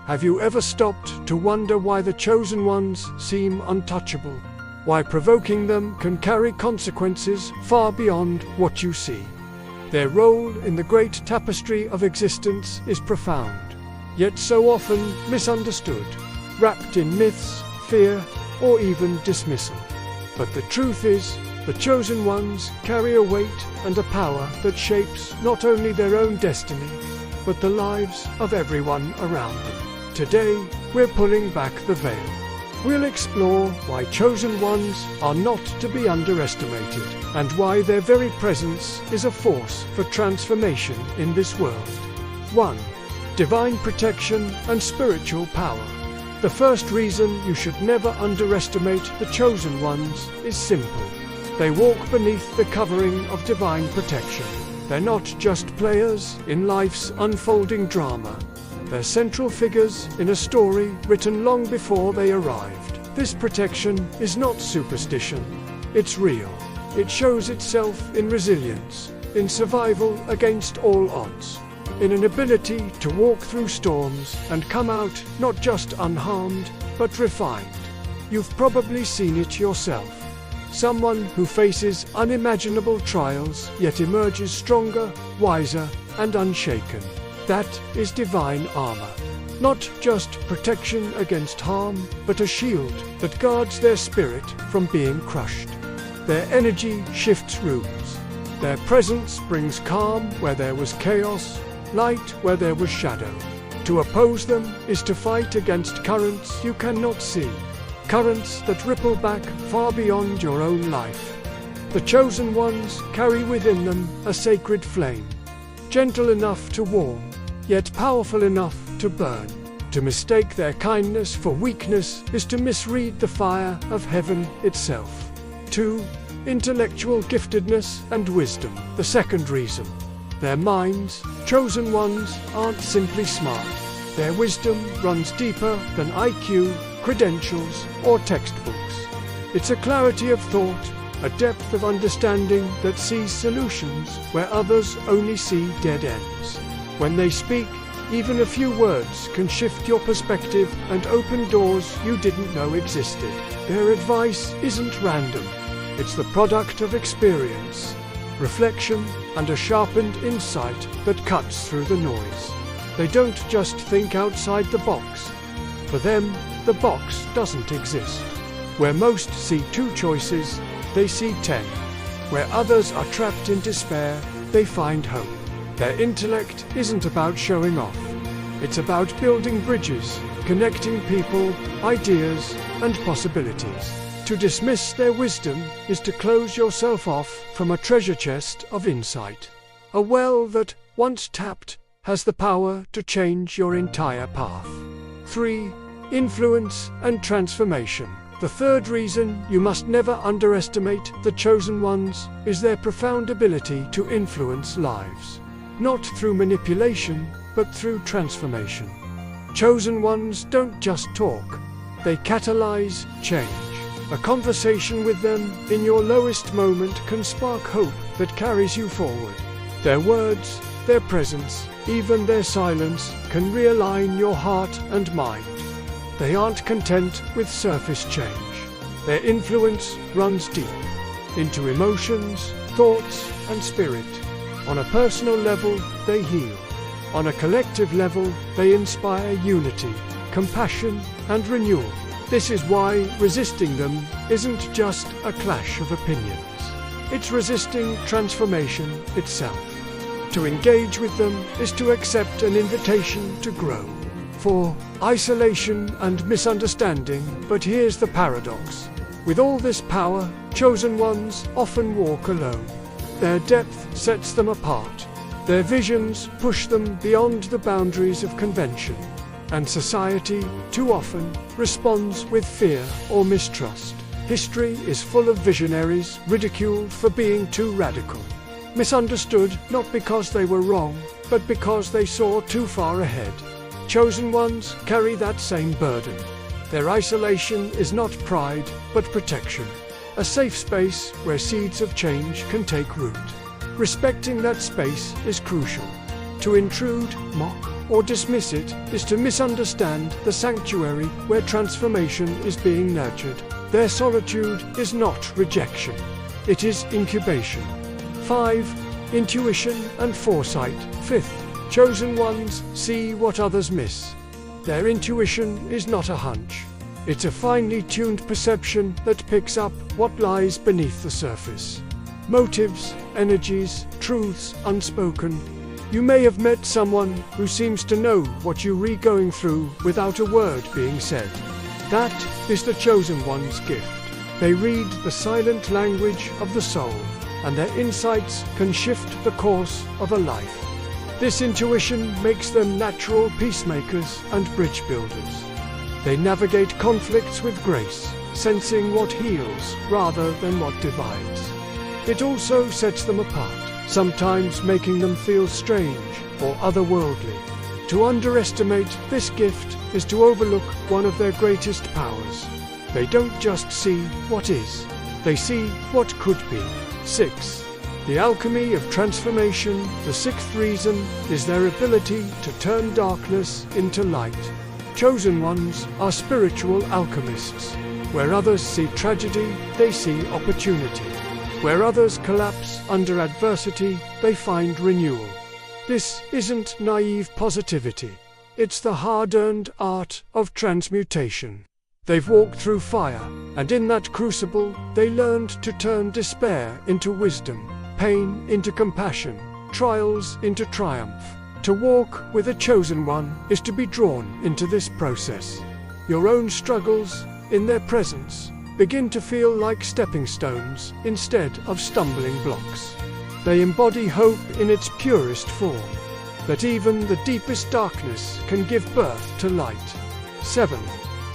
Have you ever stopped to wonder why the chosen ones seem untouchable? Why provoking them can carry consequences far beyond what you see? Their role in the great tapestry of existence is profound, yet so often misunderstood, wrapped in myths, fear, or even dismissal. But the truth is, the chosen ones carry a weight and a power that shapes not only their own destiny, but the lives of everyone around them. Today, we're pulling back the veil. We'll explore why chosen ones are not to be underestimated, and why their very presence is a force for transformation in this world. 1. Divine protection and spiritual power. The first reason you should never underestimate the chosen ones is simple. They walk beneath the covering of divine protection. They're not just players in life's unfolding drama. They're central figures in a story written long before they arrived. This protection is not superstition. It's real. It shows itself in resilience, in survival against all odds, in an ability to walk through storms and come out not just unharmed, but refined. You've probably seen it yourself. Someone who faces unimaginable trials yet emerges stronger, wiser, and unshaken. That is divine armor. Not just protection against harm, but a shield that guards their spirit from being crushed. Their energy shifts rooms. Their presence brings calm where there was chaos, light where there was shadow. To oppose them is to fight against currents you cannot see, currents that ripple back far beyond your own life. The chosen ones carry within them a sacred flame, gentle enough to warm, yet powerful enough to burn. To mistake their kindness for weakness is to misread the fire of heaven itself. 2. Intellectual giftedness and wisdom. The second reason. Their minds, chosen ones, aren't simply smart. Their wisdom runs deeper than IQ, credentials, or textbooks. It's a clarity of thought, a depth of understanding that sees solutions where others only see dead ends. When they speak, even a few words can shift your perspective and open doors you didn't know existed. Their advice isn't random. It's the product of experience, reflection, and a sharpened insight that cuts through the noise. They don't just think outside the box. For them, the box doesn't exist. Where most see 2 choices, they see 10. Where others are trapped in despair, they find hope. Their intellect isn't about showing off. It's about building bridges, connecting people, ideas, and possibilities. To dismiss their wisdom is to close yourself off from a treasure chest of insight. A well that, once tapped, has the power to change your entire path. 3. Influence and transformation. The third reason you must never underestimate the chosen ones is their profound ability to influence lives. Not through manipulation, but through transformation. Chosen ones don't just talk. They catalyze change. A conversation with them in your lowest moment can spark hope that carries you forward. Their words, their presence, even their silence can realign your heart and mind. They aren't content with surface change. Their influence runs deep into emotions, thoughts, and spirit. On a personal level, they heal. On a collective level, they inspire unity, compassion, and renewal. This is why resisting them isn't just a clash of opinions. It's resisting transformation itself. To engage with them is to accept an invitation to grow. For isolation and misunderstanding, but here's the paradox. With all this power, chosen ones often walk alone. Their depth sets them apart. Their visions push them beyond the boundaries of convention. And society, too often, responds with fear or mistrust. History is full of visionaries ridiculed for being too radical. Misunderstood not because they were wrong, but because they saw too far ahead. Chosen ones carry that same burden. Their isolation is not pride, but protection. A safe space where seeds of change can take root. Respecting that space is crucial. To intrude, mock, or dismiss it is to misunderstand the sanctuary where transformation is being nurtured. Their solitude is not rejection. It is incubation. 5. Intuition and foresight. 5th, chosen ones see what others miss. Their intuition is not a hunch. It's a finely tuned perception that picks up what lies beneath the surface. Motives, energies, truths unspoken. You may have met someone who seems to know what you're going through without a word being said. That is the chosen one's gift. They read the silent language of the soul, and their insights can shift the course of a life. This intuition makes them natural peacemakers and bridge builders. They navigate conflicts with grace, sensing what heals rather than what divides. It also sets them apart, sometimes making them feel strange or otherworldly. To underestimate this gift is to overlook one of their greatest powers. They don't just see what is, they see what could be. 6. The alchemy of transformation. The 6th reason is their ability to turn darkness into light. Chosen ones are spiritual alchemists. Where others see tragedy, they see opportunity. Where others collapse under adversity, they find renewal. This isn't naive positivity. It's the hard-earned art of transmutation. They've walked through fire, and in that crucible, they learned to turn despair into wisdom, pain into compassion, trials into triumph. To walk with a chosen one is to be drawn into this process. Your own struggles, in their presence, begin to feel like stepping stones instead of stumbling blocks. They embody hope in its purest form, that even the deepest darkness can give birth to light. 7.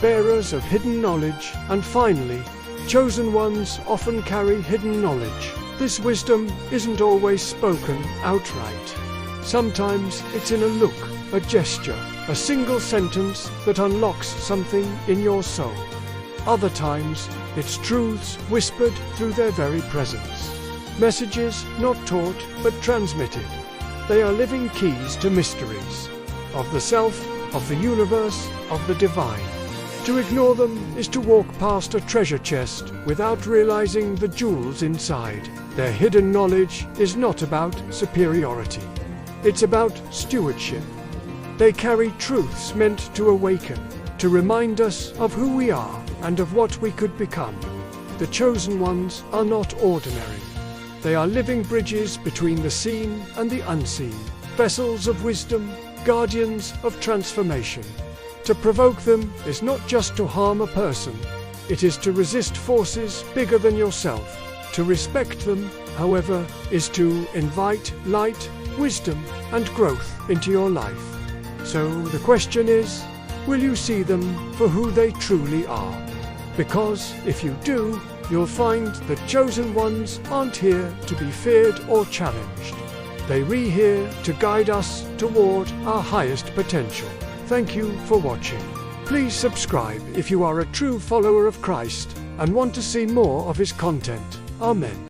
Bearers of hidden knowledge. And finally, chosen ones often carry hidden knowledge. This wisdom isn't always spoken outright. Sometimes it's in a look, a gesture, a single sentence that unlocks something in your soul. Other times, it's truths whispered through their very presence. Messages not taught but transmitted. They are living keys to mysteries of the self, of the universe, of the divine. To ignore them is to walk past a treasure chest without realizing the jewels inside. Their hidden knowledge is not about superiority. It's about stewardship. They carry truths meant to awaken, to remind us of who we are and of what we could become. The chosen ones are not ordinary. They are living bridges between the seen and the unseen, vessels of wisdom, guardians of transformation. To provoke them is not just to harm a person, it is to resist forces bigger than yourself. To respect them, however, is to invite light, wisdom, and growth into your life. So the question is, will you see them for who they truly are? Because if you do, you'll find that chosen ones aren't here to be feared or challenged. They're here to guide us toward our highest potential. Thank you for watching. Please subscribe if you are a true follower of Christ and want to see more of his content. Amen.